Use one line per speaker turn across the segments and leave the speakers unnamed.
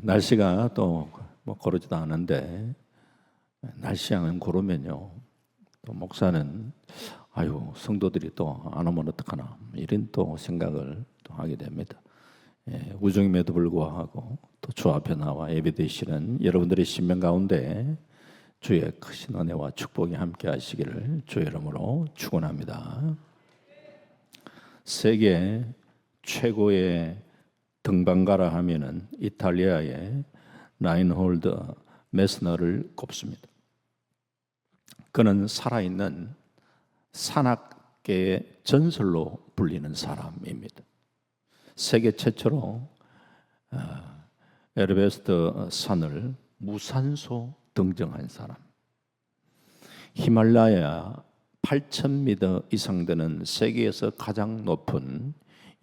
날씨가 또 뭐 고르지도 않은데 날씨양은 고르면요, 또 목사는 성도들이 또 안 오면 어떡하나 이런 또 생각을 또 하게 됩니다. 우중임에도 불구하고 또 주 앞에 나와 예배드리시는 여러분들의 신명 가운데 주의 크신 은혜와 축복이 함께 하시기를 주의 이름으로 축원합니다. 세계 최고의 등반가라 하면은 이탈리아의 라인홀드 메스너를 꼽습니다. 그는 살아있는 산악계의 전설로 불리는 사람입니다. 세계 최초로 에베레스트 산을 무산소 등정한 사람, 히말라야 8,000m 이상 되는 세계에서 가장 높은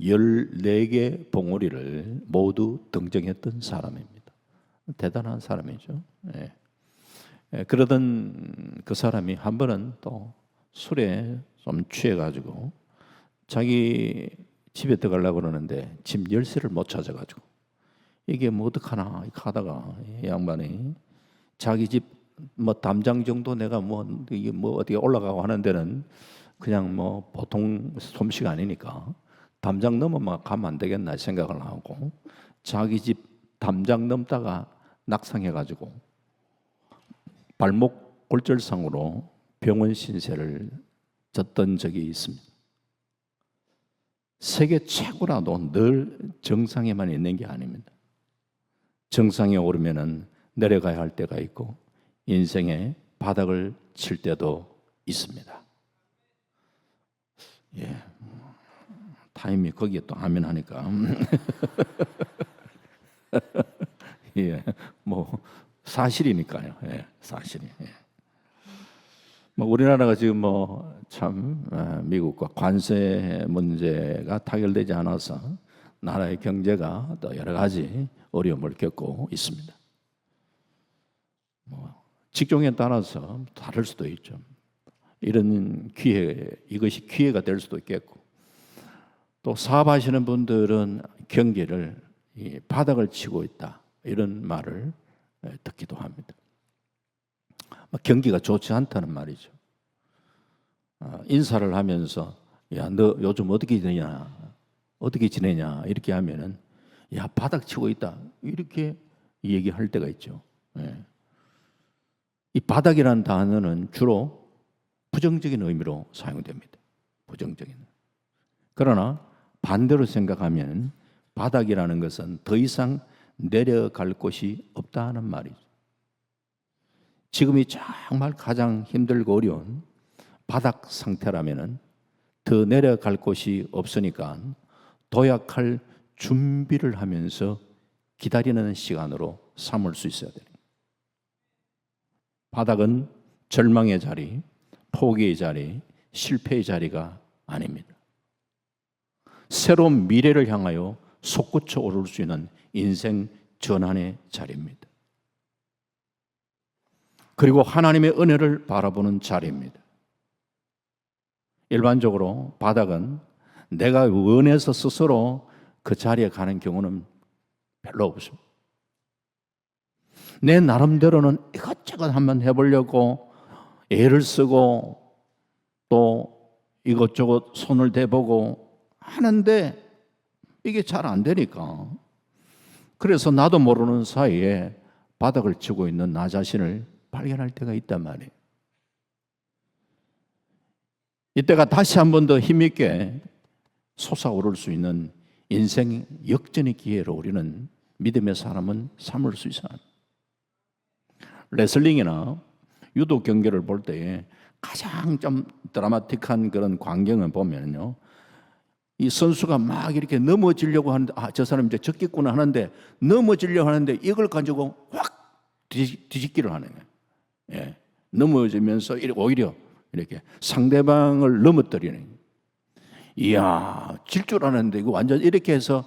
14개 봉우리를 모두 등정했던 사람입니다. 대단한 사람이죠. 그러던 그 사람이 한 번은 또 술에 좀 취해가지고 자기 집에 들어가려고 그러는데 집 열쇠를 못 찾아가지고 이게 뭐 어떡하나 이렇게 하다가 이 양반이 자기 집 뭐 담장 정도 내가 이게 어디에 올라가고 하는 데는 그냥 뭐 보통 솜씨가 아니니까 담장 넘어만 가면 안 되겠나 생각을 하고 자기 집 담장 넘다가 낙상해가지고 발목 골절상으로 병원 신세를 졌던 적이 있습니다. 세계 최고라도 늘 정상에만 있는 게 아닙니다. 정상에 오르면은 내려가야 할 때가 있고 인생의 바닥을 칠 때도 있습니다. 타임이 거기에 또 아멘 하니까 사실이니까요. 사실이. 우리나라가 지금 참 미국과 관세 문제가 타결되지 않아서 나라의 경제가 또 여러 가지 어려움을 겪고 있습니다. 직종에 따라서 다를 수도 있죠. 이런 이것이 기회가 될 수도 있겠고, 또 사업하시는 분들은 경기를 바닥을 치고 있다 이런 말을 듣기도 합니다. 경기가 좋지 않다는 말이죠. 인사를 하면서 야, 너 요즘 어떻게 지내냐 이렇게 하면은 야, 바닥 치고 있다 이렇게 얘기할 때가 있죠. 이 바닥이라는 단어는 주로 부정적인 의미로 사용됩니다. 부정적인. 그러나 반대로 생각하면 바닥이라는 것은 더 이상 내려갈 곳이 없다는 말이죠. 지금이 정말 가장 힘들고 어려운 바닥 상태라면은 더 내려갈 곳이 없으니까 도약할 준비를 하면서 기다리는 시간으로 삼을 수 있어야 돼요. 바닥은 절망의 자리, 포기의 자리, 실패의 자리가 아닙니다. 새로운 미래를 향하여 솟구쳐 오를 수 있는 인생 전환의 자리입니다. 그리고 하나님의 은혜를 바라보는 자리입니다. 일반적으로 바닥은 내가 원해서 스스로 그 자리에 가는 경우는 별로 없습니다. 내 나름대로는 이것저것 한번 해보려고 애를 쓰고 또 이것저것 손을 대보고 하는데 이게 잘 안 되니까, 그래서 나도 모르는 사이에 바닥을 치고 있는 나 자신을 발견할 때가 있단 말이에요. 이때가 다시 한 번 더 힘있게 솟아오를 수 있는 인생 역전의 기회로 우리는 믿음의 사람은 삼을 수 있어요. 레슬링이나 유도 경기를 볼 때 가장 좀 드라마틱한 그런 광경을 보면요, 이 선수가 막 이렇게 넘어지려고 하는데 저 사람 이제 졌겠구나 하는데 넘어지려고 하는데 이걸 가지고 확 뒤집기를 하는 거예요. 넘어지면서 오히려 이렇게 상대방을 넘어뜨리는 거예요. 이야, 질 줄 아는데 이거 완전 이렇게 해서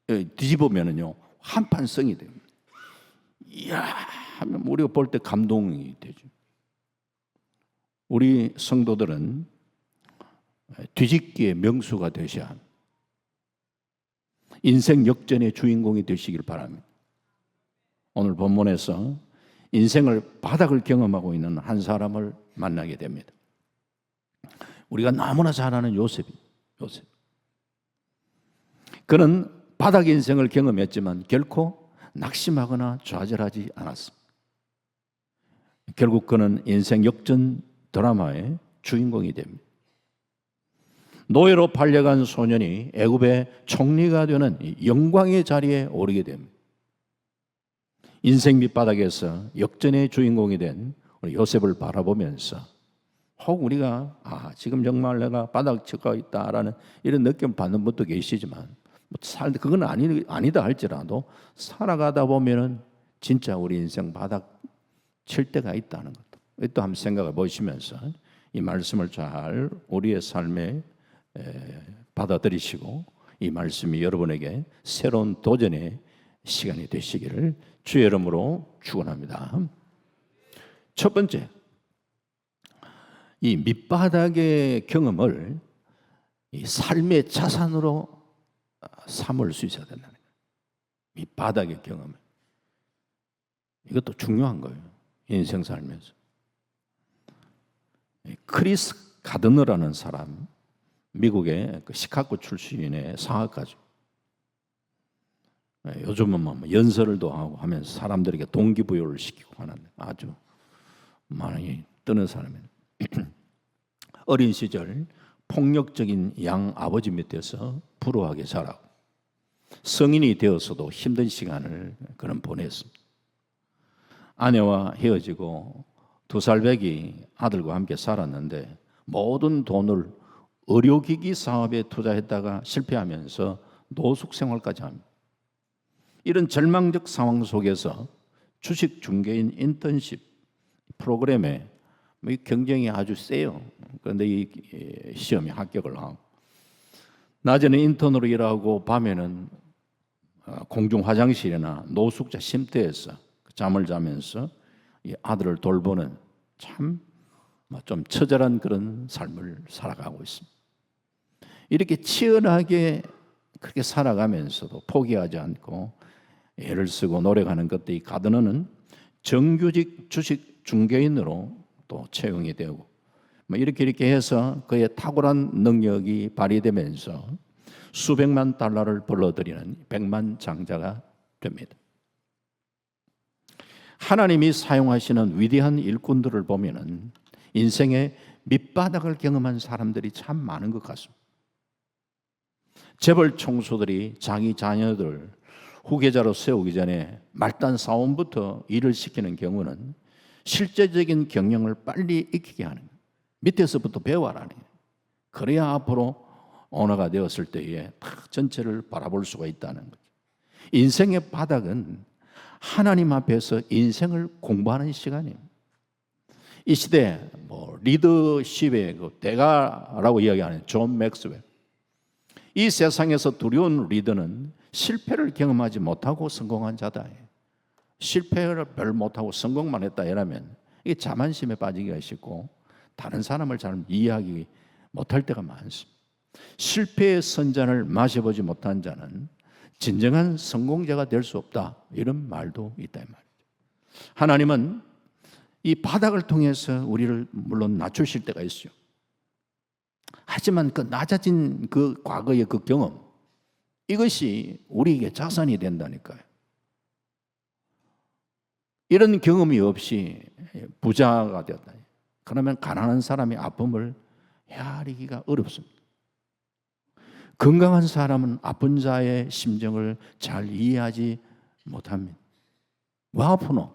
뒤집으면은요 한판성이 됩니다. 이야 하면 우리가 볼 때 감동이 되죠. 우리 성도들은 뒤집기의 명수가 되셔야 합니다. 인생 역전의 주인공이 되시길 바랍니다. 오늘 본문에서 인생을 바닥을 경험하고 있는 한 사람을 만나게 됩니다. 우리가 너무나 잘 아는 요셉. 그는 바닥 인생을 경험했지만 결코 낙심하거나 좌절하지 않았습니다. 결국 그는 인생 역전 드라마의 주인공이 됩니다. 노예로 팔려간 소년이 애굽의 총리가 되는 영광의 자리에 오르게 됩니다. 인생 밑바닥에서 역전의 주인공이 된 우리 요셉을 바라보면서 혹 우리가 지금 정말 내가 바닥 치고 있다라는 이런 느낌을 받는 분도 계시지만 그건 아니다 할지라도 살아가다 보면은 진짜 우리 인생 바닥 칠 때가 있다는 것도 또 한번 생각해 보시면서 이 말씀을 잘 우리의 삶에 받아들이시고 이 말씀이 여러분에게 새로운 도전의 시간이 되시기를 주의 이름으로 축원합니다. 첫 번째, 이 밑바닥의 경험을 이 삶의 자산으로 삼을 수 있어야 된다는 거예요. 밑바닥의 경험을. 이것도 중요한 거예요. 인생 살면서. 크리스 가드너라는 사람, 미국의 그 시카고 출신의 상학가죠. 요즘은 뭐 연설도 하고 하면서 사람들에게 동기부여를 시키고 하는 아주 많이 뜨는 사람입니다. 어린 시절 폭력적인 양 아버지 밑에서 불우하게 자라고 성인이 되어서도 힘든 시간을 그는 보냈습니다. 아내와 헤어지고 2살배기 아들과 함께 살았는데 모든 돈을 의료기기 사업에 투자했다가 실패하면서 노숙 생활까지 합니다. 이런 절망적 상황 속에서 주식 중개인 인턴십 프로그램에 경쟁이 아주 세요. 그런데 이 시험에 합격을 하고 낮에는 인턴으로 일하고 밤에는 공중 화장실이나 노숙자 쉼터에서 잠을 자면서 이 아들을 돌보는 참 좀 처절한 그런 삶을 살아가고 있습니다. 이렇게 치열하게 그렇게 살아가면서도 포기하지 않고 애를 쓰고 노력하는 것들이 가드너는 정규직 주식 중개인으로 또 채용이 되고 이렇게 해서 그의 탁월한 능력이 발휘되면서 수백만 달러를 벌어들이는 백만장자가 됩니다. 하나님이 사용하시는 위대한 일꾼들을 보면은 인생의 밑바닥을 경험한 사람들이 참 많은 것 같습니다. 재벌 총수들이 자기 자녀들 후계자로 세우기 전에 말단 사원부터 일을 시키는 경우는 실제적인 경영을 빨리 익히게 하는 거예요. 밑에서부터 배워라는 거예요. 그래야 앞으로 오너가 되었을 때에 딱 전체를 바라볼 수가 있다는 거죠. 인생의 바닥은 하나님 앞에서 인생을 공부하는 시간이에요. 이 시대 리더십의 그 대가라고 이야기하는 존 맥스웰. 이 세상에서 두려운 리더는 실패를 경험하지 못하고 성공한 자다. 실패를 별 못하고 성공만 했다 이러면 이게 자만심에 빠지기가 쉽고 다른 사람을 잘 이해하기 못할 때가 많습니다. 실패의 선잔을 마셔보지 못한 자는 진정한 성공자가 될 수 없다. 이런 말도 있다 이 말이죠. 하나님은 이 바닥을 통해서 우리를 물론 낮추실 때가 있어요. 하지만 그 낮아진 그 과거의 그 경험, 이것이 우리에게 자산이 된다니까요. 이런 경험이 없이 부자가 되었다. 그러면 가난한 사람의 아픔을 헤아리기가 어렵습니다. 건강한 사람은 아픈 자의 심정을 잘 이해하지 못합니다. 왜 아프노?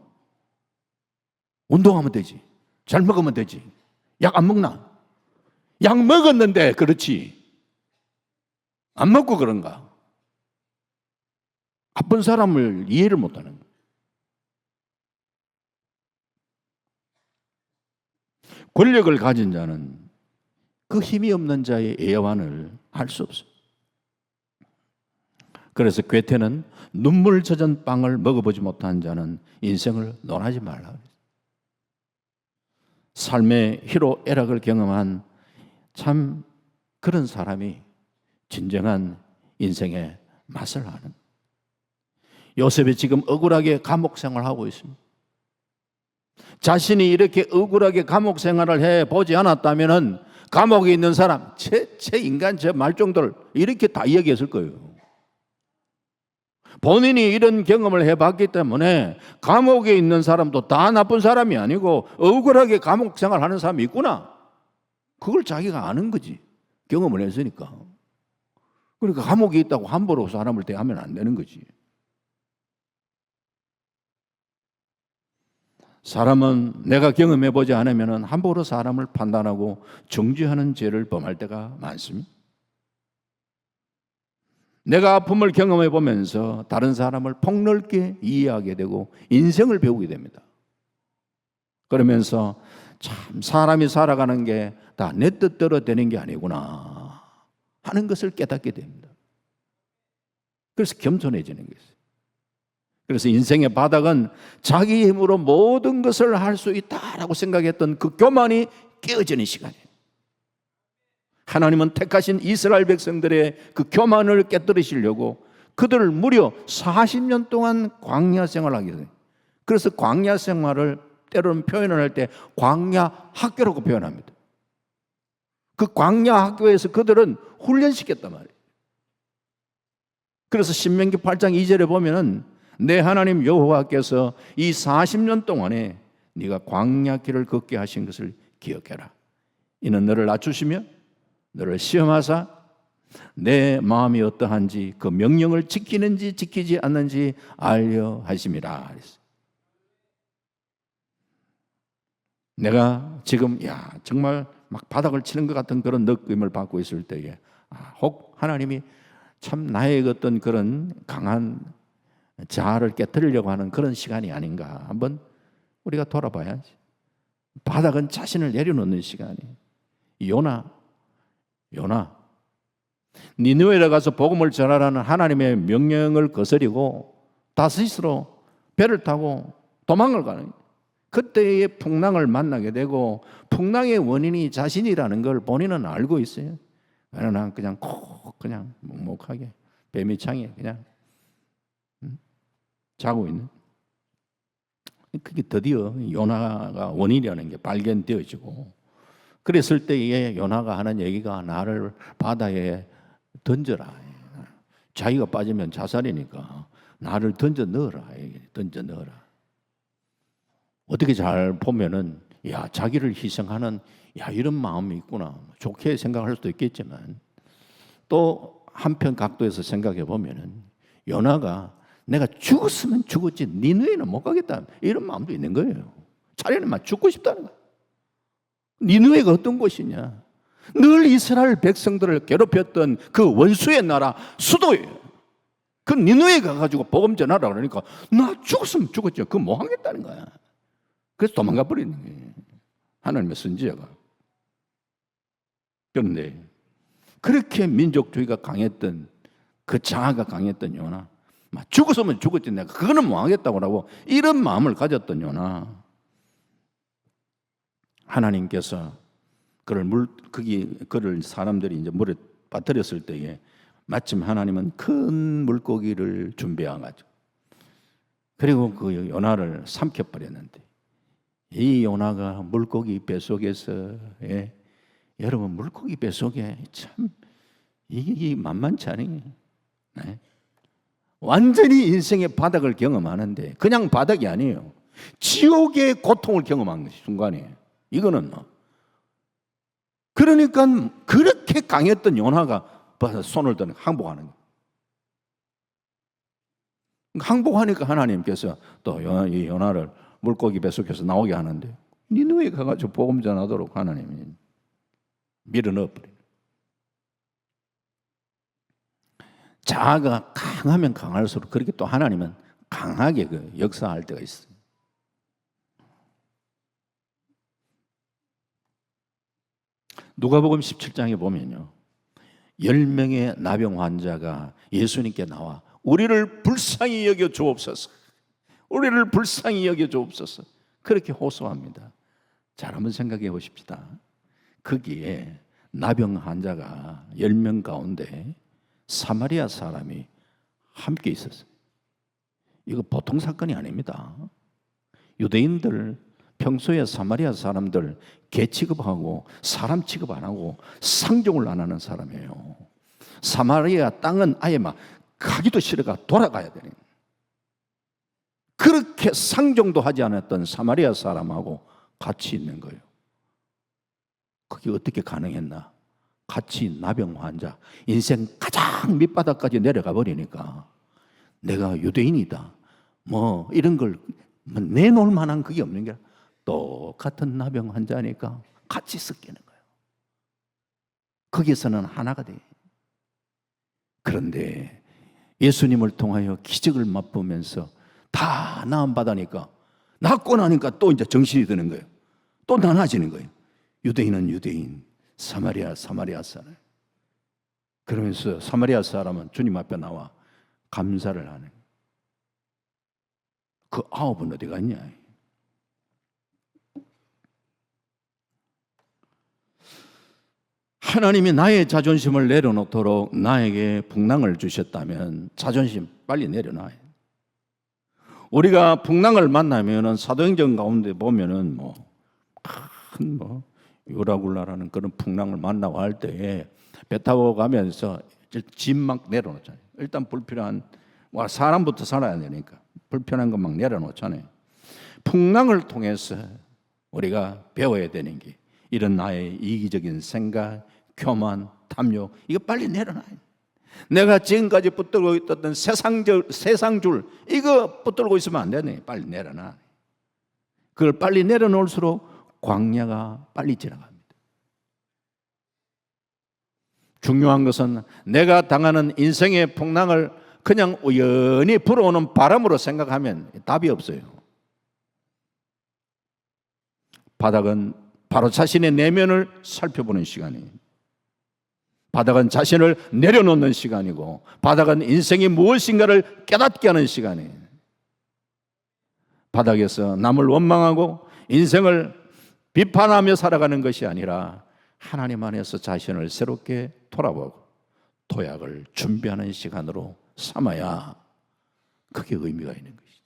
운동하면 되지. 잘 먹으면 되지. 약 안 먹나? 약 먹었는데 그렇지. 안 먹고 그런가? 아픈 사람을 이해를 못하는 거예요. 권력을 가진 자는 그 힘이 없는 자의 애환을 알 수 없어요. 그래서 괴테는 눈물 젖은 빵을 먹어보지 못한 자는 인생을 논하지 말라. 삶의 희로 애락을 경험한 참 그런 사람이 진정한 인생의 맛을 아는. 요셉이 지금 억울하게 감옥 생활하고 있습니다. 자신이 이렇게 억울하게 감옥 생활을 해보지 않았다면 감옥에 있는 사람, 제 인간, 제 말종들 이렇게 다 이야기했을 거예요. 본인이 이런 경험을 해봤기 때문에 감옥에 있는 사람도 다 나쁜 사람이 아니고 억울하게 감옥 생활하는 사람이 있구나. 그걸 자기가 아는 거지. 경험을 했으니까. 그러니까 감옥에 있다고 함부로 사람을 대하면 안 되는 거지. 사람은 내가 경험해보지 않으면 함부로 사람을 판단하고 정죄하는 죄를 범할 때가 많습니다. 내가 아픔을 경험해보면서 다른 사람을 폭넓게 이해하게 되고 인생을 배우게 됩니다. 그러면서 참 사람이 살아가는 게 다 내 뜻대로 되는 게 아니구나 하는 것을 깨닫게 됩니다. 그래서 겸손해지는 것이에요. 그래서 인생의 바닥은 자기 힘으로 모든 것을 할 수 있다라고 생각했던 그 교만이 깨어지는 시간이에요. 하나님은 택하신 이스라엘 백성들의 그 교만을 깨뜨리시려고 그들을 무려 40년 동안 광야 생활을 하게 돼요. 그래서 광야 생활을 때로는 표현을 할 때 광야 학교라고 표현합니다. 그 광야 학교에서 그들은 훈련시켰단 말이에요. 그래서 신명기 8장 2절에 보면은 내 하나님 여호와께서 이 40년 동안에 네가 광야 길을 걷게 하신 것을 기억해라. 이는 너를 낮추시며 너를 시험하사 내 마음이 어떠한지 그 명령을 지키는지 지키지 않는지 알려 하심이라. 내가 지금 정말 막 바닥을 치는 것 같은 그런 느낌을 받고 있을 때에 혹 하나님이 참 나의 어떤 그런 강한 자아를 깨뜨리려고 하는 그런 시간이 아닌가 한번 우리가 돌아봐야지. 바닥은 자신을 내려놓는 시간이에요. 요나 니느웨에 가서 복음을 전하라는 하나님의 명령을 거스리고 다시스로 배를 타고 도망을 가는 거예요. 그때의 풍랑을 만나게 되고 풍랑의 원인이 자신이라는 걸 본인은 알고 있어요. 그러나 그냥 그냥 묵묵하게 뱀이창에 그냥 자고 있는. 그게 드디어 요나가 원인이라는 게 발견되어지고 그랬을 때에 요나가 하는 얘기가 나를 바다에 던져라. 자기가 빠지면 자살이니까 나를 던져 넣어라. 던져 넣어라. 어떻게 잘 보면은 자기를 희생하는 이런 마음이 있구나. 좋게 생각할 수도 있겠지만 또 한편 각도에서 생각해 보면은 요나가 내가 죽었으면 죽었지 니느웨는 못 가겠다 이런 마음도 있는 거예요. 차라리 막 죽고 싶다는 거야. 니느웨가 어떤 곳이냐? 늘 이스라엘 백성들을 괴롭혔던 그 원수의 나라 수도예요. 그 니느웨 가가지고 복음 전하라 그러니까 나 죽었으면 죽었지 그거 못 하겠다는 거야. 그래서 도망가 버리는 거예요. 하나님의 선지자가. 그런데 그렇게 민족주의가 강했던 그 자아가 강했던 요나, 죽었으면 죽었지 내가 그거는 못 하겠다고 하고 이런 마음을 가졌던 요나, 하나님께서 그를 사람들이 이제 물에 빠뜨렸을 때에 마침 하나님은 큰 물고기를 준비해가지고 그리고 그 요나를 삼켜버렸는데 이 요나가 물고기 뱃속에서 여러분 물고기 뱃속에 참 이게 만만치 않아요. 네. 완전히 인생의 바닥을 경험하는데 그냥 바닥이 아니에요. 지옥의 고통을 경험한 것이 순간이에요. 이거는 그러니까 그렇게 강했던 요나가 손을 드는 항복하는 거예요. 항복하니까 하나님께서 또 이 요나를 물고기 뱃속에서 나오게 하는데 니느웨에 가가지고 복음 전하도록 하나님이 밀어넣어버려요. 자아가 강하면 강할수록 그렇게 또 하나님은 강하게 역사할 때가 있어요. 누가복음 17장에 보면요 10명의 나병 환자가 예수님께 나와 우리를 불쌍히 여겨 주옵소서, 우리를 불쌍히 여겨 주옵소서 그렇게 호소합니다. 잘 한번 생각해 보십시다. 거기에 나병 환자가 10명 가운데 사마리아 사람이 함께 있었어요. 이거 보통 사건이 아닙니다. 유대인들 평소에 사마리아 사람들 개 취급하고 사람 취급 안 하고 상종을 안 하는 사람이에요. 사마리아 땅은 아예 막 가기도 싫어가 돌아가야 되는, 그렇게 상종도 하지 않았던 사마리아 사람하고 같이 있는 거예요. 그게 어떻게 가능했나? 같이 나병 환자, 인생 가장 밑바닥까지 내려가 버리니까 내가 유대인이다 뭐 이런 걸 내놓을 만한 그게 없는 게 똑같은 나병 환자니까 같이 섞이는 거예요. 거기서는 하나가 돼. 그런데 예수님을 통하여 기적을 맛보면서 다 나음 받으니까, 낫고 나니까 또 이제 정신이 드는 거예요. 또 나눠지는 거예요. 유대인은 유대인, 사마리아 사람. 그러면서 사마리아 사람은 주님 앞에 나와 감사를 하는. 그 9은 어디 갔냐? 하나님이 나의 자존심을 내려놓도록 나에게 풍랑을 주셨다면 자존심 빨리 내려놔요. 우리가 풍랑을 만나면은 사도행전 가운데 보면은 큰 요라굴라라는 그런 풍랑을 만나고 할 때에 배 타고 가면서 짐 막 내려놓잖아요. 일단 불필요한 사람부터 살아야 되니까 불편한 것 막 내려놓잖아요. 풍랑을 통해서 우리가 배워야 되는 게 이런 나의 이기적인 생각, 교만, 탐욕, 이거 빨리 내려놔요. 내가 지금까지 붙들고 있던 세상줄 이거 붙들고 있으면 안 되네. 빨리 내려놔. 그걸 빨리 내려놓을수록 광야가 빨리 지나갑니다. 중요한 것은 내가 당하는 인생의 풍랑을 그냥 우연히 불어오는 바람으로 생각하면 답이 없어요. 바닥은 바로 자신의 내면을 살펴보는 시간이에요. 바닥은 자신을 내려놓는 시간이고, 바닥은 인생이 무엇인가를 깨닫게 하는 시간이에요. 바닥에서 남을 원망하고 인생을 비판하며 살아가는 것이 아니라 하나님 안에서 자신을 새롭게 돌아보고 도약을 준비하는 시간으로 삼아야 그게 의미가 있는 것이죠.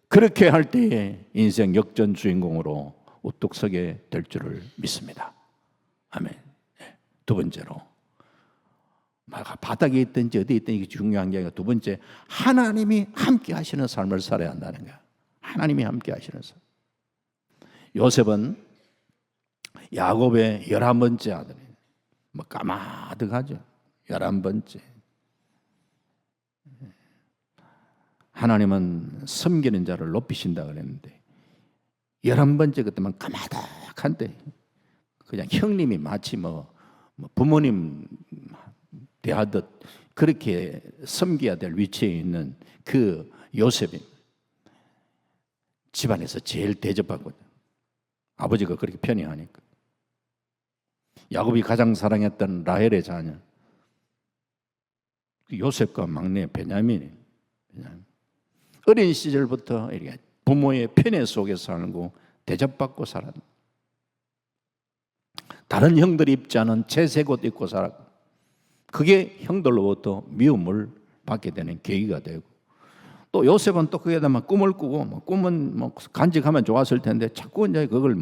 그렇게 할 때에 인생 역전 주인공으로 우뚝 서게 될 줄을 믿습니다. 아멘. 두 번째로, 바닥에 있든지 어디에 있든지 이게 중요한 게 아니라 두 번째, 하나님이 함께 하시는 삶을 살아야 한다는 거야. 하나님이 함께 하시는 삶. 요셉은 야곱의 11번째 아들이에요. 까마득하죠. 11번째. 하나님은 섬기는 자를 높이신다 그랬는데 11번째 그때만 까마득한데 그냥 형님이 마치 부모님 대하듯 그렇게 섬겨야 될 위치에 있는 그 요셉이 집안에서 제일 대접하거든. 아버지가 그렇게 편애하니까. 야곱이 가장 사랑했던 라헬의 자녀 요셉과 막내 베냐민이 어린 시절부터 이렇게 부모의 편애 속에서 살고 대접받고 살았다. 다른 형들이 입지 않은 채색 옷 입고 살았고, 그게 형들로부터 미움을 받게 되는 계기가 되고, 또 요셉은 또 거기에다 꿈을 꾸고, 꿈은 간직하면 좋았을 텐데 자꾸 이제 그걸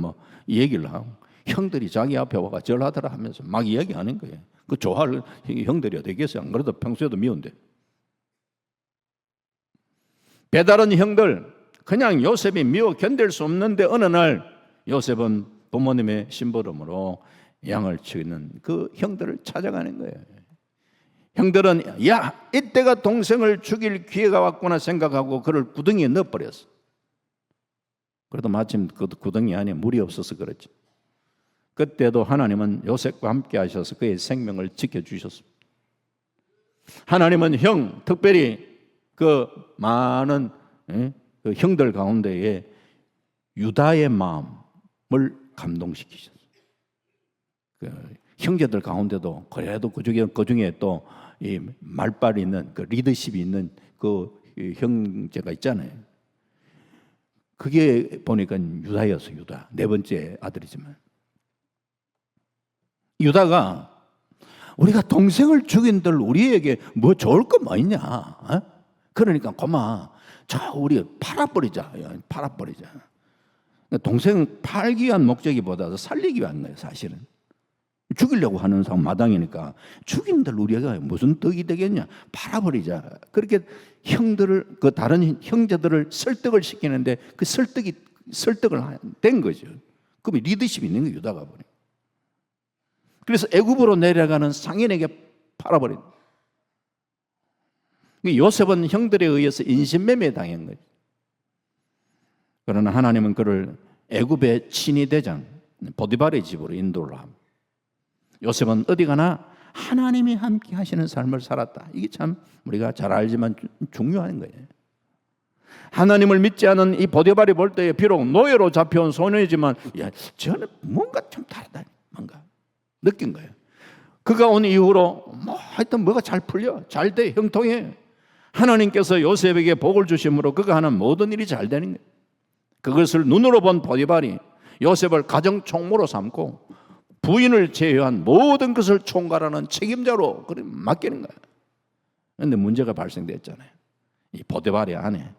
얘기를 하고, 형들이 자기 앞에 와가 절하더라 하면서 막 이야기하는 거예요. 그 좋아할 형들이 어디 있겠어요? 안 그래도 평소에도 미운데. 배다른 형들, 그냥 요셉이 미워 견딜 수 없는데 어느 날 요셉은 부모님의 심부름으로 양을 치는 그 형들을 찾아가는 거예요. 형들은 야, 이때가 동생을 죽일 기회가 왔구나 생각하고 그를 구덩이에 넣어버렸어. 그래도 마침 그 구덩이 안에 물이 없어서 그렇지. 그때도 하나님은 요셉과 함께 하셔서 그의 생명을 지켜주셨습니다. 하나님은 특별히 그 많은 그 형들 가운데에 유다의 마음을 감동시키셨어요. 그 형제들 가운데도 그래도 그 중에 또 이 말빨 있는 그 리더십이 있는 그 형제가 있잖아요. 그게 보니까 유다였어요. 유다 4번째 아들이지만 유다가 우리가 동생을 죽인들 우리에게 뭐 좋을 거 뭐 있냐? 그러니까 고마 저 우리 팔아버리자. 동생 팔기 위한 목적이보다 살리기 위한 거예요. 사실은 죽이려고 하는 사람 마당이니까 죽인들 우리가 무슨 덕이 되겠냐, 팔아버리자. 그렇게 형들을, 그 다른 형제들을 설득을 시키는데 그 설득을 된 거죠. 그럼 리더십이 있는 거예요, 유다가 보니. 그래서 애굽으로 내려가는 상인에게 팔아버린. 요셉은 형들에 의해서 인신매매 당한 거예요. 그러나 하나님은 그를 애굽의 친위 대장 보디발의 집으로 인도를 합니다. 요셉은 어디 가나 하나님이 함께 하시는 삶을 살았다. 이게 참 우리가 잘 알지만 중요한 거예요. 하나님을 믿지 않은 이 보디발이 볼 때에 비록 노예로 잡혀온 소년이지만, 야, 저는 뭔가 좀 다르다, 뭔가 느낀 거예요. 그가 온 이후로 하여튼 뭐가 잘 풀려, 잘 돼, 형통해. 하나님께서 요셉에게 복을 주심으로 그가 하는 모든 일이 잘 되는 거예요. 그것을 눈으로 본 보디발이 요셉을 가정 총무로 삼고 부인을 제외한 모든 것을 총괄하는 책임자로 맡기는 거예요. 그런데 문제가 발생됐잖아요. 이 보디발의 아내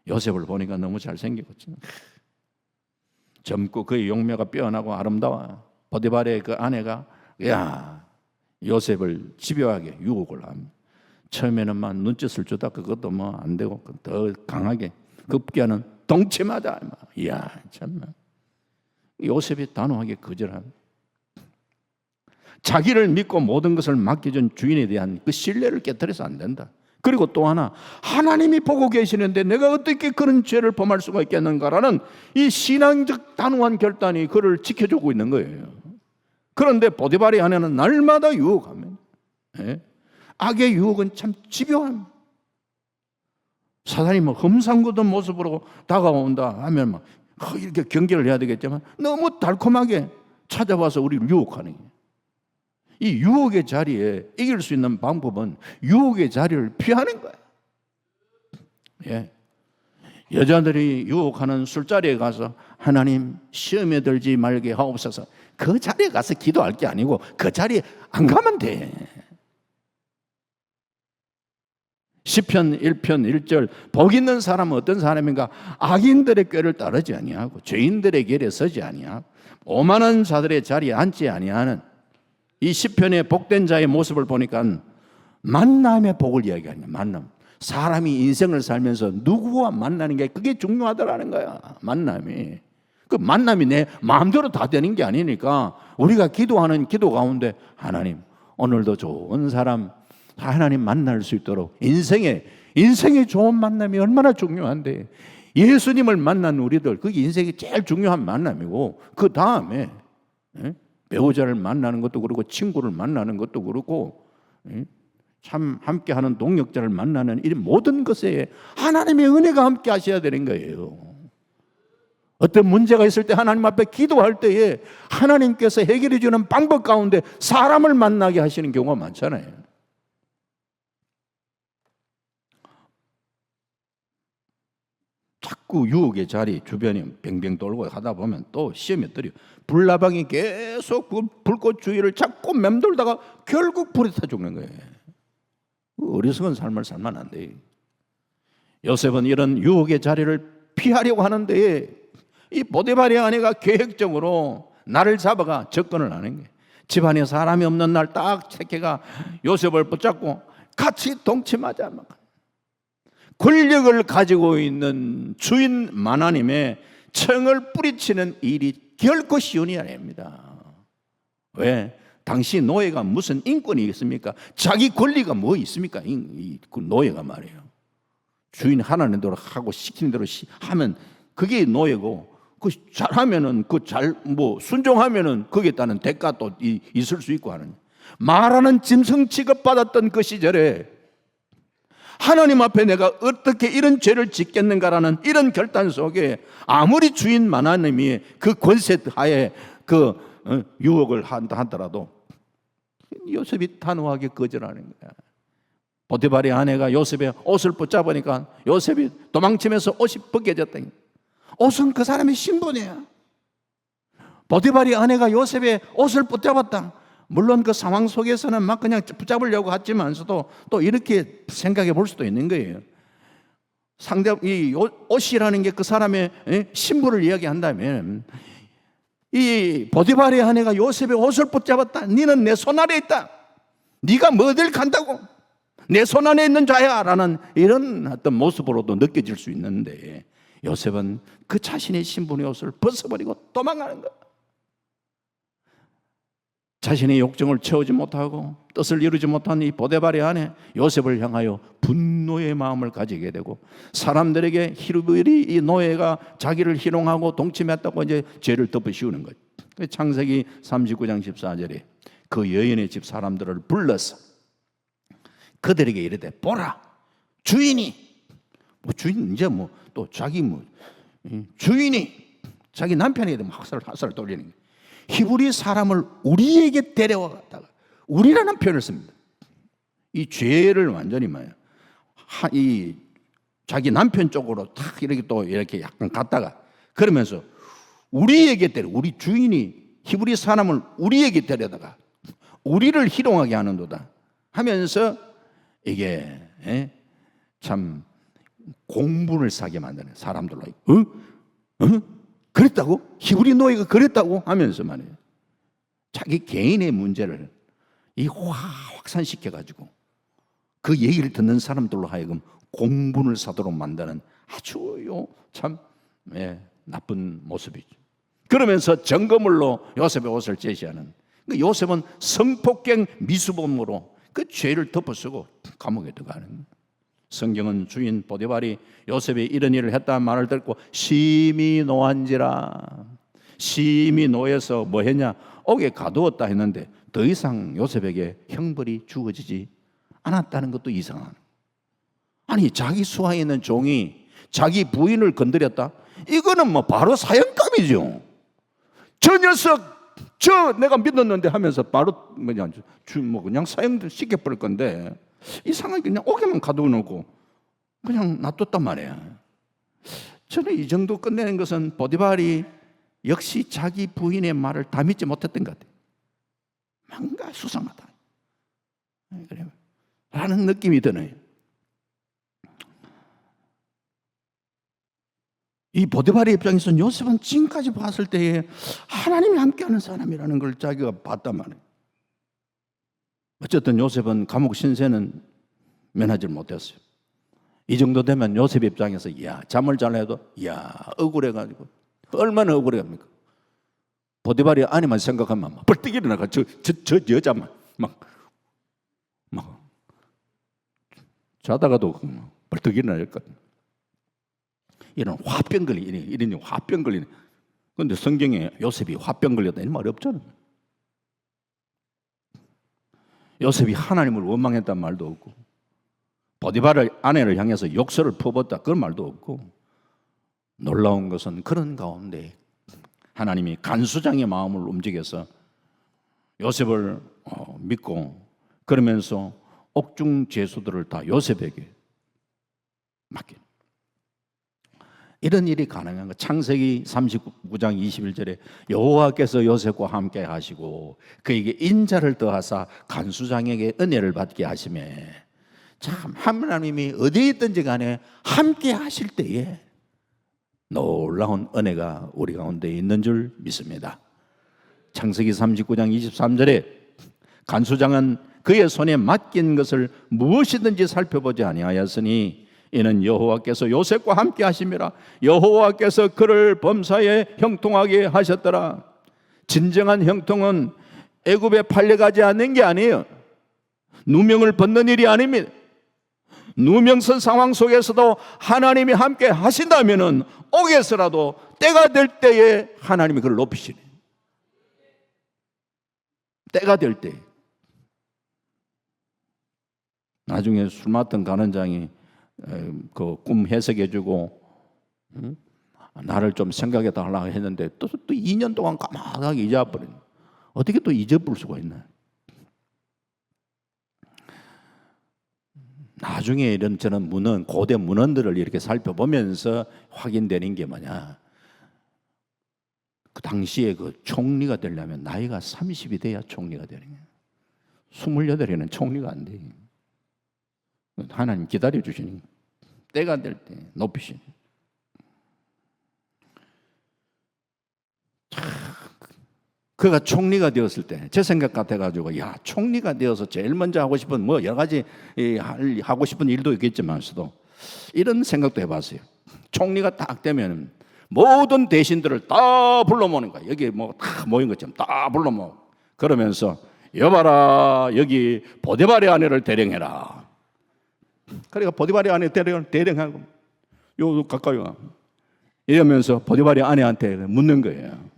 요셉을 보니까 너무 잘생겼거든요. 젊고 그의 용매가 빼어나고 아름다워. 보디발의 그 아내가 요셉을 집요하게 유혹을 합니다. 처음에는 막 눈짓을 주다 그것도 뭐 안 되고 더 강하게 급기야는 동치마다 참나. 요셉이 단호하게 거절합니다. 자기를 믿고 모든 것을 맡겨준 주인에 대한 그 신뢰를 깨뜨려서 안 된다. 그리고 또 하나, 하나님이 보고 계시는데 내가 어떻게 그런 죄를 범할 수가 있겠는가라는 이 신앙적 단호한 결단이 그를 지켜주고 있는 거예요. 그런데 보디발의 아내는 날마다 유혹합니다. 악의 유혹은 참 집요합니다. 사단이 뭐 험상궂은 모습으로 다가온다 하면 막 이렇게 경계를 해야 되겠지만 너무 달콤하게 찾아와서 우리를 유혹하는 거예요. 이 유혹의 자리에 이길 수 있는 방법은 유혹의 자리를 피하는 거예요. 여자들이 유혹하는 술자리에 가서 하나님 시험에 들지 말게 하옵소서, 그 자리에 가서 기도할 게 아니고 그 자리에 안 가면 돼. 시편 1편 1절 복 있는 사람은 어떤 사람인가? 악인들의 꾀를 따르지 아니하고 죄인들의 길에 서지 아니하고 오만한 자들의 자리에 앉지 아니하는 이 시편의 복된 자의 모습을 보니까 만남의 복을 이야기하는 거야. 만남. 사람이 인생을 살면서 누구와 만나는 게 그게 중요하다라는 거야. 만남이. 그 만남이 내 마음대로 다 되는 게 아니니까 우리가 기도하는 기도 가운데 하나님 오늘도 좋은 사람 하나님 만날 수 있도록 인생의 좋은 만남이 얼마나 중요한데, 예수님을 만난 우리들 그게 인생의 제일 중요한 만남이고 그 다음에 배우자를 만나는 것도 그렇고 친구를 만나는 것도 그렇고 참 함께하는 동역자를 만나는 이 모든 것에 하나님의 은혜가 함께 하셔야 되는 거예요. 어떤 문제가 있을 때 하나님 앞에 기도할 때에 하나님께서 해결해 주는 방법 가운데 사람을 만나게 하시는 경우가 많잖아요. 자꾸 유혹의 자리 주변에 뱅뱅 돌고 하다 보면 또 시험에 들여 불나방이 계속 그 불꽃 주위를 자꾸 맴돌다가 결국 불에 타 죽는 거예요. 어리석은 삶을 살면 안 돼. 요셉은 이런 유혹의 자리를 피하려고 하는데 이 보디발의 아내가 계획적으로 나를 잡아가 접근을 하는 거예요. 집안에 사람이 없는 날 딱 체케가 요셉을 붙잡고 같이 동침하자. 권력을 가지고 있는 주인 마나님의 청을 뿌리치는 일이 결코 쉬운 일이 아닙니다. 왜? 당시 노예가 무슨 인권이 있습니까? 자기 권리가 뭐 있습니까? 그 노예가 말이에요. 주인 하라는 대로 하고 시키는 대로 하면 그게 노예고, 그 잘하면은 순종하면은 거기에 따른 대가 또 있을 수 있고 하는. 말하는 짐승 취급받았던 그 시절에 하나님 앞에 내가 어떻게 이런 죄를 짓겠는가라는 이런 결단 속에 아무리 주인 마나님이 그 권세 하에 그 유혹을 한다 하더라도 요셉이 단호하게 거절하는 거야. 보디발의 아내가 요셉의 옷을 붙잡으니까 요셉이 도망치면서 옷이 벗겨졌다. 옷은 그 사람의 신분이야. 보디발의 아내가 요셉의 옷을 붙잡았다. 물론 그 상황 속에서는 막 그냥 붙잡으려고 했지만서도 또 이렇게 생각해 볼 수도 있는 거예요. 상대 이 옷이라는 게 그 사람의 신분을 이야기한다면 이 보디발의 아내가 요셉의 옷을 붙잡았다. 너는 내 손 아래 있다. 네가 뭐 어딜 간다고? 내 손 안에 있는 자야 라는 이런 어떤 모습으로도 느껴질 수 있는데 요셉은 그 자신의 신분의 옷을 벗어버리고 도망가는 거야. 자신의 욕정을 채우지 못하고 뜻을 이루지 못한 이 보디발의 아내 요셉을 향하여 분노의 마음을 가지게 되고 사람들에게 히브리 이 노예가 자기를 희롱하고 동침했다고 이제 죄를 덮어씌우는 거예요. 창세기 39장 14절에 그 여인의 집 사람들을 불러서 그들에게 이르되 보라 주인이 주인 이제 또 자기 주인이 자기 남편에게 학살을 돌리는 거예요. 히브리 사람을 우리에게 데려왔다가 우리라는 표현을 씁니다. 이 죄를 완전히 이 자기 남편 쪽으로 탁 이렇게 또 이렇게 약간 갔다가 그러면서 우리에게 우리 주인이 히브리 사람을 우리에게 데려다가 우리를 희롱하게 하는도다 하면서 이게 참 공분을 사게 만드는 사람들로 그랬다고? 히브리 노예가 그랬다고? 하면서 말이에요. 자기 개인의 문제를 확산시켜가지고 그 얘기를 듣는 사람들로 하여금 공분을 사도록 만드는 아주 참 나쁜 모습이죠. 그러면서 증거물로 요셉의 옷을 제시하는 요셉은 성폭행 미수범으로 그 죄를 덮어쓰고 감옥에 들어가는. 성경은 주인 보디발이 요셉이 이런 일을 했다는 말을 듣고 심히 노한지라. 심히 노해서 뭐 했냐? 옥에 가두었다 했는데 더 이상 요셉에게 형벌이 주어지지 않았다는 것도 이상한. 아니 자기 수하에 있는 종이 자기 부인을 건드렸다? 이거는 바로 사형감이죠. 저 녀석 내가 믿었는데 하면서 바로 그냥 사형 시켜버릴 건데 이상하게 그냥 옥에만 가둬놓고 그냥 놔뒀단 말이야. 저는 이 정도 끝내는 것은 보디발이 역시 자기 부인의 말을 다 믿지 못했던 것 같아요. 뭔가 수상하다 라는 느낌이 드네요. 이 보디발의 입장에서는 요셉은 지금까지 봤을 때에 하나님이 함께하는 사람이라는 걸 자기가 봤단 말이에요. 어쨌든 요셉은 감옥 신세는 면하지 못했어요. 이 정도 되면 요셉 입장에서 잠을 잘 해도 억울해가지고 얼마나 억울해합니까? 보디발이 아내만 생각하면 벌떡 일어나가 저 여자만 막 자다가도 벌떡 일어날 것 같아요. 이런 화병 걸리네. 그런데 성경에 요셉이 화병 걸렸다 이런 말이 없잖아요. 요셉이 하나님을 원망했단 말도 없고 보디발의 아내를 향해서 욕설을 퍼붓다 그런 말도 없고 놀라운 것은 그런 가운데 하나님이 간수장의 마음을 움직여서 요셉을 믿고 그러면서 옥중 죄수들을 다 요셉에게 맡긴 이런 일이 가능한 것. 창세기 39장 21절에 여호와께서 요셉과 함께 하시고 그에게 인자를 더하사 간수장에게 은혜를 받게 하시매 참 하나님이 어디에 있든지 간에 함께 하실 때에 놀라운 은혜가 우리 가운데 있는 줄 믿습니다. 창세기 39장 23절에 간수장은 그의 손에 맡긴 것을 무엇이든지 살펴보지 아니하였으니 이는 여호와께서 요셉과 함께 하심이라. 여호와께서 그를 범사에 형통하게 하셨더라. 진정한 형통은 애굽에 팔려가지 않는 게 아니에요. 누명을 벗는 일이 아닙니다. 누명선 상황 속에서도 하나님이 함께 하신다면은 옥에서라도 때가 될 때에 하나님이 그를 높이시네. 때가 될 때. 나중에 술 맡은 간원장이 그 꿈 해석해주고 나를 좀 생각해 달라고 했는데 또 2년 동안 까마하게 잊어버린. 어떻게 또 잊어버릴 수가 있나? 나중에 이런 저는 문헌, 고대 문헌들을 이렇게 살펴보면서 확인되는 게 뭐냐? 그 당시에 그 총리가 되려면 나이가 30이 돼야 총리가 되는 거예요. 28에는 총리가 안 돼. 하나님 기다려 주시는 거예요. 때가 될 때 높이시니. 그가 총리가 되었을 때 제 생각 같아가지고, 야, 총리가 되어서 제일 먼저 하고 싶은 뭐 여러 가지 하고 싶은 일도 있겠지만서도 이런 생각도 해봤어요. 총리가 딱 되면 모든 대신들을 다 불러 모는 거야. 여기 뭐 다 모인 것처럼 다 불러 모으고, 그러면서 여봐라, 여기 보디발의 아내를 대령해라. 그러니까 보디발의 아내 대령하고, 요 가까이 와 이러면서 보디발의 아내한테 묻는 거예요.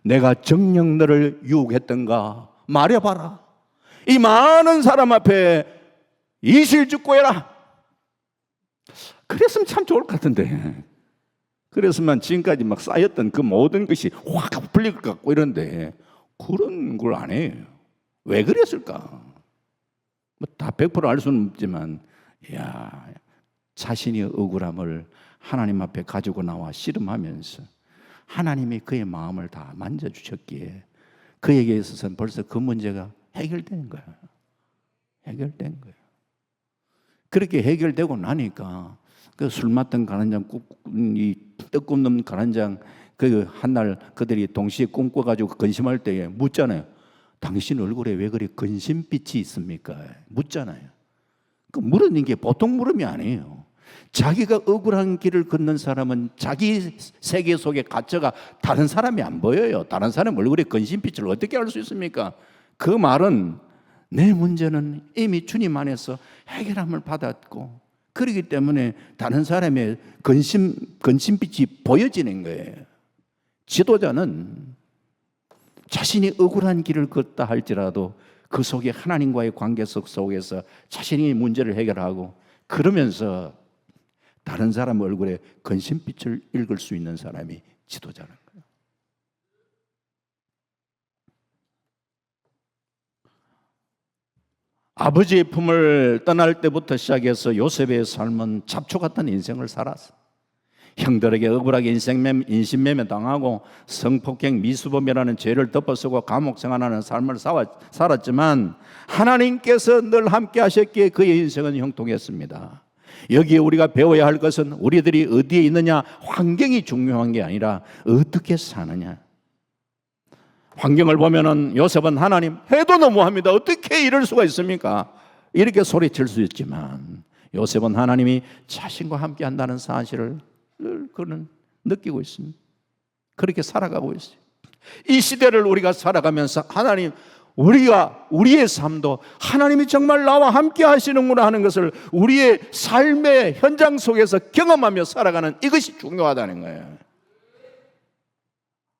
내가 정녕 너를 유혹했던가 말해봐라. 이 많은 사람 앞에 이실직고해라. 그랬으면 참 좋을 것 같은데, 그랬으면 지금까지 막 쌓였던 그 모든 것이 확 풀릴 것 같고 이런데 그런 걸 안 해요. 왜 그랬을까? 뭐 다 100% 알 수는 없지만, 야, 자신의 억울함을 하나님 앞에 가지고 나와 씨름하면서 하나님이 그의 마음을 다 만져주셨기에 그에게 있어서는 벌써 그 문제가 해결된 거야. 해결된 거야. 그렇게 해결되고 나니까 그 술 맡은 가난장, 이 떡 굽는 가난장, 그 한날 그들이 동시에 꿈꿔가지고 근심할 때에 묻잖아요. 당신 얼굴에 왜 그리 근심빛이 있습니까? 묻잖아요. 그 물은 게 보통 물음이 아니에요. 자기가 억울한 길을 걷는 사람은 자기 세계 속에 갇혀가 다른 사람이 안 보여요. 다른 사람 얼굴에 근심빛을 어떻게 알 수 있습니까? 그 말은 내 문제는 이미 주님 안에서 해결함을 받았고, 그렇기 때문에 다른 사람의 근심빛이 보여지는 거예요. 지도자는 자신이 억울한 길을 걷다 할지라도 그 속에 하나님과의 관계 속에서 자신이 문제를 해결하고, 그러면서 다른 사람 얼굴에 근심빛을 읽을 수 있는 사람이 지도자는 거예요. 아버지의 품을 떠날 때부터 시작해서 요셉의 삶은 잡초 같은 인생을 살았어. 형들에게 억울하게 인신매매 당하고 성폭행, 미수범이라는 죄를 덮어쓰고 감옥 생활하는 삶을 살았지만 하나님께서 늘 함께 하셨기에 그의 인생은 형통했습니다. 여기에 우리가 배워야 할 것은 우리들이 어디에 있느냐, 환경이 중요한 게 아니라 어떻게 사느냐. 환경을 보면은 요셉은 하나님 해도 너무합니다, 어떻게 이럴 수가 있습니까? 이렇게 소리칠 수 있지만 요셉은 하나님이 자신과 함께 한다는 사실을 늘 그는 느끼고 있습니다. 그렇게 살아가고 있어요. 이 시대를 우리가 살아가면서 하나님, 우리의 삶도 하나님이 정말 나와 함께 하시는구나 하는 것을 우리의 삶의 현장 속에서 경험하며 살아가는 이것이 중요하다는 거예요.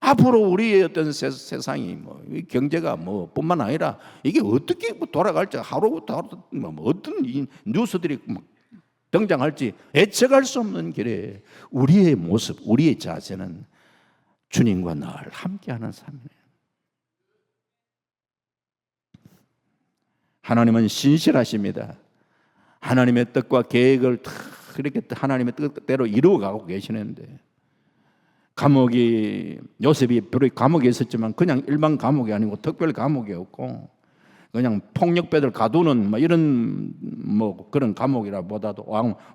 앞으로 우리의 어떤 세상이 경제가 뿐만 아니라 이게 어떻게 돌아갈지, 하루부터 하루 어떤 뉴스들이 등장할지 예측할 수 없는 길에 우리의 모습, 우리의 자세는 주님과 늘 함께하는 삶이에요. 하나님은 신실하십니다. 하나님의 뜻과 계획을 다 이렇게 하나님의 뜻대로 이루어가고 계시는데, 감옥이, 요셉이 비록 감옥에 있었지만 그냥 일반 감옥이 아니고 특별 감옥이었고, 그냥 폭력배들 가두는 이런 그런 감옥이라보다도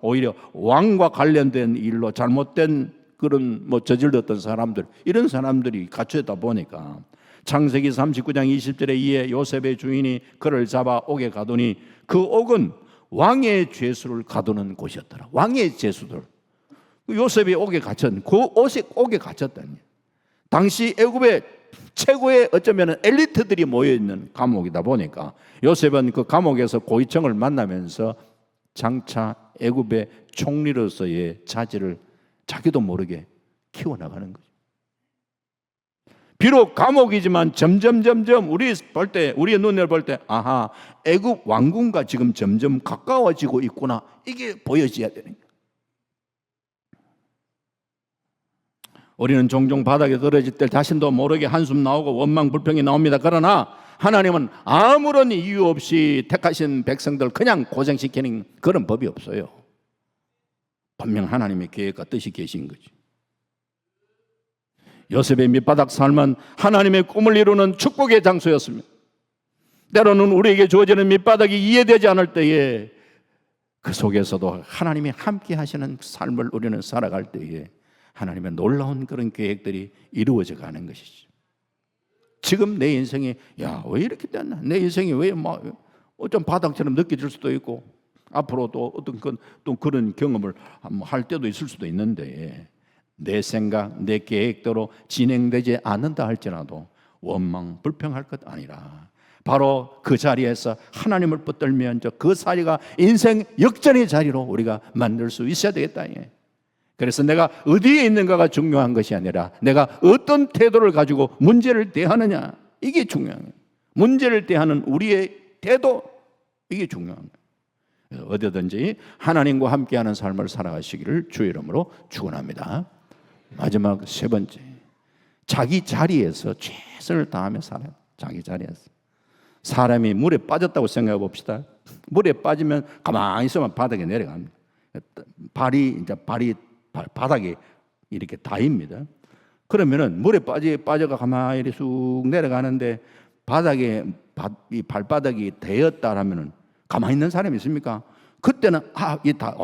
오히려 왕과 관련된 일로 잘못된 그런 저질렀던 사람들, 이런 사람들이 갇혀있다 보니까 창세기 39장 20절에 이에 요셉의 주인이 그를 잡아 옥에 가두니 그 옥은 왕의 죄수를 가두는 곳이었더라. 왕의 죄수들, 요셉이 옥에 갇혔는 그 옥에 갇혔다니. 당시 애굽의 최고의 어쩌면 엘리트들이 모여있는 감옥이다 보니까 요셉은 그 감옥에서 고위층을 만나면서 장차 애굽의 총리로서의 자질을 자기도 모르게 키워나가는 거죠. 비록 감옥이지만 점점 우리의 눈을 볼 때, 아하, 애굽 왕궁과 지금 점점 가까워지고 있구나, 이게 보여져야 되는 거예요. 우리는 종종 바닥에 떨어질 때 자신도 모르게 한숨 나오고 원망 불평이 나옵니다. 그러나 하나님은 아무런 이유 없이 택하신 백성들 그냥 고생시키는 그런 법이 없어요. 분명 하나님의 계획과 뜻이 계신 거지. 요셉의 밑바닥 삶은 하나님의 꿈을 이루는 축복의 장소였습니다. 때로는 우리에게 주어지는 밑바닥이 이해되지 않을 때에 그 속에서도 하나님이 함께 하시는 삶을 우리는 살아갈 때에 하나님의 놀라운 그런 계획들이 이루어져 가는 것이죠. 지금 내 인생이 왜 이렇게 됐나? 내 인생이 왜 좀 바닥처럼 느껴질 수도 있고 앞으로도 또 그런 경험을 할 때도 있을 수도 있는데 내 생각, 내 계획대로 진행되지 않는다 할지라도 원망, 불평할 것 아니라 바로 그 자리에서 하나님을 붙들면 그 자리가 인생 역전의 자리로 우리가 만들 수 있어야 되겠다. 그래서 내가 어디에 있는가가 중요한 것이 아니라 내가 어떤 태도를 가지고 문제를 대하느냐, 이게 중요한 거예요. 문제를 대하는 우리의 태도, 이게 중요한 거예요. 어디든지 하나님과 함께하는 삶을 살아가시기를 주의 이름으로 축원합니다. 마지막 세 번째, 자기 자리에서 최선을 다하며 살아요. 자기 자리에서. 사람이 물에 빠졌다고 생각해 봅시다. 물에 빠지면 가만히 있으면 바닥에 내려갑니다. 발이 바닥에 이렇게 닿입니다. 그러면은 물에 빠져가 가만히 쑥 내려가는데 바닥에 이 발바닥이 대었다라면은 가만히 있는 사람이 있습니까? 그때는 이게 다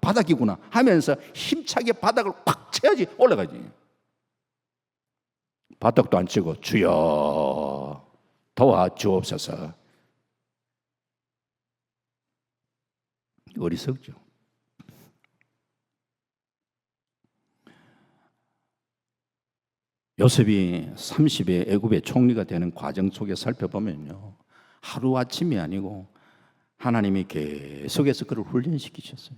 바닥이구나 하면서 힘차게 바닥을 팍 쳐야지 올라가지. 바닥도 안 치고 주여 도와주옵소서. 어리석죠. 요셉이 30에 애굽의 총리가 되는 과정 속에 살펴보면요, 하루아침이 아니고 하나님이 계속해서 그를 훈련시키셨어요.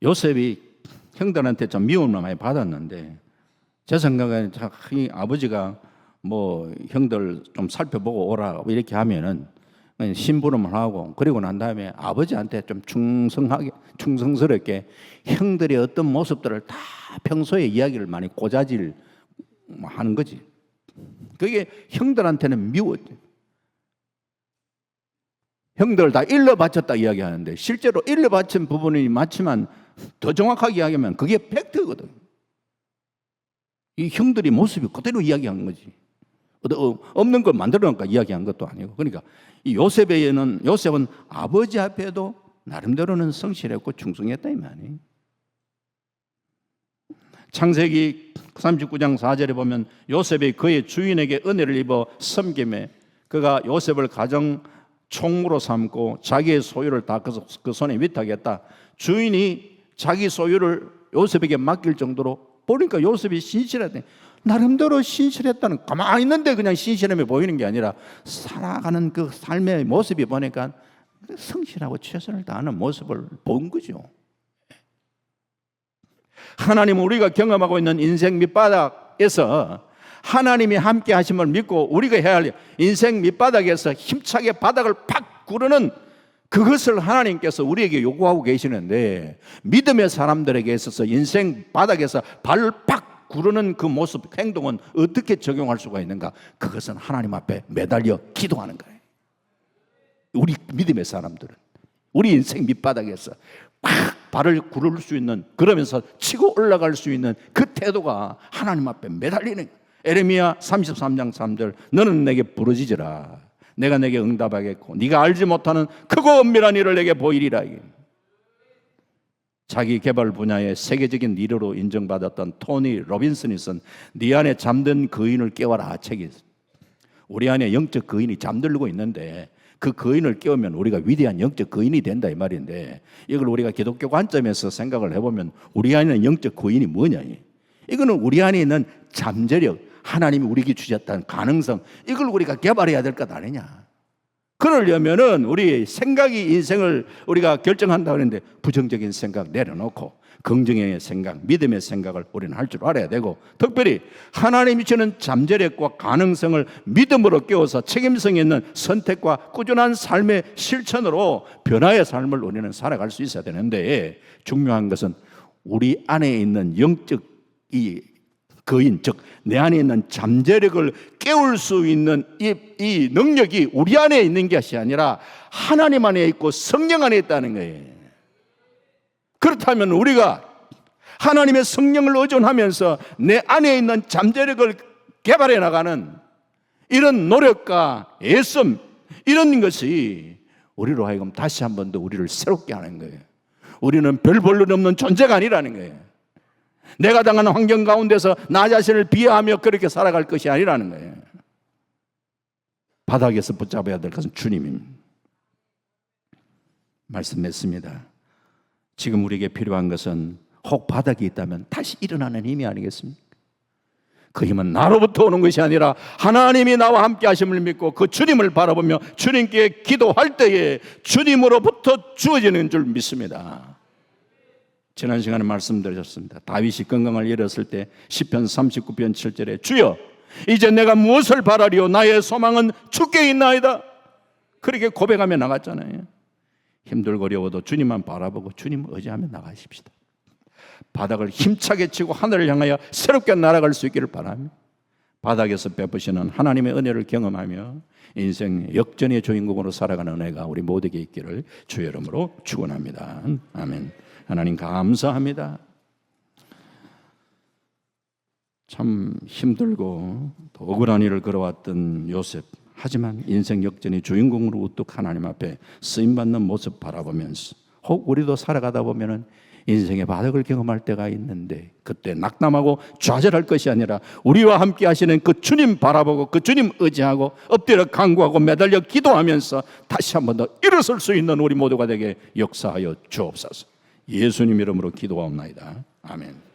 요셉이 형들한테 좀 미움을 많이 받았는데 제 생각에는 이 아버지가 형들 좀 살펴보고 오라 이렇게 하면은 심부름을 하고 그리고 난 다음에 아버지한테 좀 충성스럽게 형들의 어떤 모습들을 다 평소에 이야기를 많이 꼬자질 하는 거지. 그게 형들한테는 미웠죠. 형들 다 일러 바쳤다 이야기하는데 실제로 일러 바친 부분이 맞지만 더 정확하게 이야기하면 그게 팩트거든. 이 형들이 모습이 그대로 이야기한 거지. 없는 걸 만들어 놓으니까 이야기한 것도 아니고. 그러니까 이 요셉은 아버지 앞에도 나름대로는 성실했고 충성했다 이 말이에요. 창세기 39장 4절에 보면 요셉이 그의 주인에게 은혜를 입어 섬김에 그가 요셉을 가정 총무로 삼고 자기의 소유를 다 그 손에 위탁했다. 주인이 자기 소유를 요셉에게 맡길 정도로 보니까 요셉이 신실했대. 나름대로 신실했다는, 가만히 있는데 그냥 신실함이 보이는 게 아니라 살아가는 그 삶의 모습이 보니까 성실하고 최선을 다하는 모습을 본 거죠. 하나님은 우리가 경험하고 있는 인생 밑바닥에서 하나님이 함께 하심을 믿고 우리가 해야 할 인생 밑바닥에서 힘차게 바닥을 팍 구르는 그것을 하나님께서 우리에게 요구하고 계시는데, 믿음의 사람들에게 있어서 인생 바닥에서 발을 팍 구르는 그 모습, 행동은 어떻게 적용할 수가 있는가? 그것은 하나님 앞에 매달려 기도하는 거예요. 우리 믿음의 사람들은 우리 인생 밑바닥에서 팍 발을 구를 수 있는, 그러면서 치고 올라갈 수 있는 그 태도가 하나님 앞에 매달리는 거예요. 에레미야 33장 3절, 너는 내게 부르짖으라. 내가 내게 응답하겠고 네가 알지 못하는 크고 엄밀한 일을 내게 보이리라. 자기 개발 분야의 세계적인 리더로 인정받았던 토니 로빈슨이 쓴 네 안에 잠든 거인을 깨워라 책이 있어요. 우리 안에 영적 거인이 잠들고 있는데 그 거인을 깨우면 우리가 위대한 영적 거인이 된다 이 말인데, 이걸 우리가 기독교 관점에서 생각을 해보면 우리 안에 있는 영적 거인이 뭐냐? 이거는 우리 안에 있는 잠재력, 하나님이 우리에게 주셨다는 가능성, 이걸 우리가 개발해야 될 것 아니냐. 그러려면은 우리 생각이 인생을 우리가 결정한다고 하는데 부정적인 생각 내려놓고 긍정의 생각, 믿음의 생각을 우리는 할 줄 알아야 되고, 특별히 하나님이 주는 잠재력과 가능성을 믿음으로 깨워서 책임성 있는 선택과 꾸준한 삶의 실천으로 변화의 삶을 우리는 살아갈 수 있어야 되는데, 중요한 것은 우리 안에 있는 영적 이 거인, 즉 내 안에 있는 잠재력을 깨울 수 있는 이 능력이 우리 안에 있는 것이 아니라 하나님 안에 있고 성령 안에 있다는 거예요. 그렇다면 우리가 하나님의 성령을 의존하면서 내 안에 있는 잠재력을 개발해 나가는 이런 노력과 애씀, 이런 것이 우리로 하여금 다시 한 번 더 우리를 새롭게 하는 거예요. 우리는 별 볼 일 없는 존재가 아니라는 거예요. 내가 당한 환경 가운데서 나 자신을 비하하며 그렇게 살아갈 것이 아니라는 거예요. 바닥에서 붙잡아야 될 것은 주님입니다. 말씀했습니다. 지금 우리에게 필요한 것은 혹 바닥이 있다면 다시 일어나는 힘이 아니겠습니까? 그 힘은 나로부터 오는 것이 아니라 하나님이 나와 함께 하심을 믿고 그 주님을 바라보며 주님께 기도할 때에 주님으로부터 주어지는 줄 믿습니다. 지난 시간에 말씀드렸습니다. 다윗이 건강을 잃었을 때 시편 39편 7절에 주여 이제 내가 무엇을 바라리요 나의 소망은 주께 있나이다. 그렇게 고백하며 나갔잖아요. 힘들고 어려워도 주님만 바라보고 주님 의지하며 나가십시다. 바닥을 힘차게 치고 하늘을 향하여 새롭게 날아갈 수 있기를 바랍니다. 바닥에서 베푸시는 하나님의 은혜를 경험하며 인생 역전의 주인공으로 살아가는 은혜가 우리 모두에게 있기를 주의 이름으로 축원합니다. 아멘. 하나님 감사합니다. 참 힘들고 또 억울한 일을 걸어왔던 요셉, 하지만 인생 역전의 주인공으로 우뚝 하나님 앞에 쓰임받는 모습 바라보면서 혹 우리도 살아가다 보면은 인생의 바닥을 경험할 때가 있는데 그때 낙담하고 좌절할 것이 아니라 우리와 함께 하시는 그 주님 바라보고 그 주님 의지하고 엎드려 간구하고 매달려 기도하면서 다시 한 번 더 일어설 수 있는 우리 모두가 되게 역사하여 주옵소서. 예수님 이름으로 기도하옵나이다. 아멘.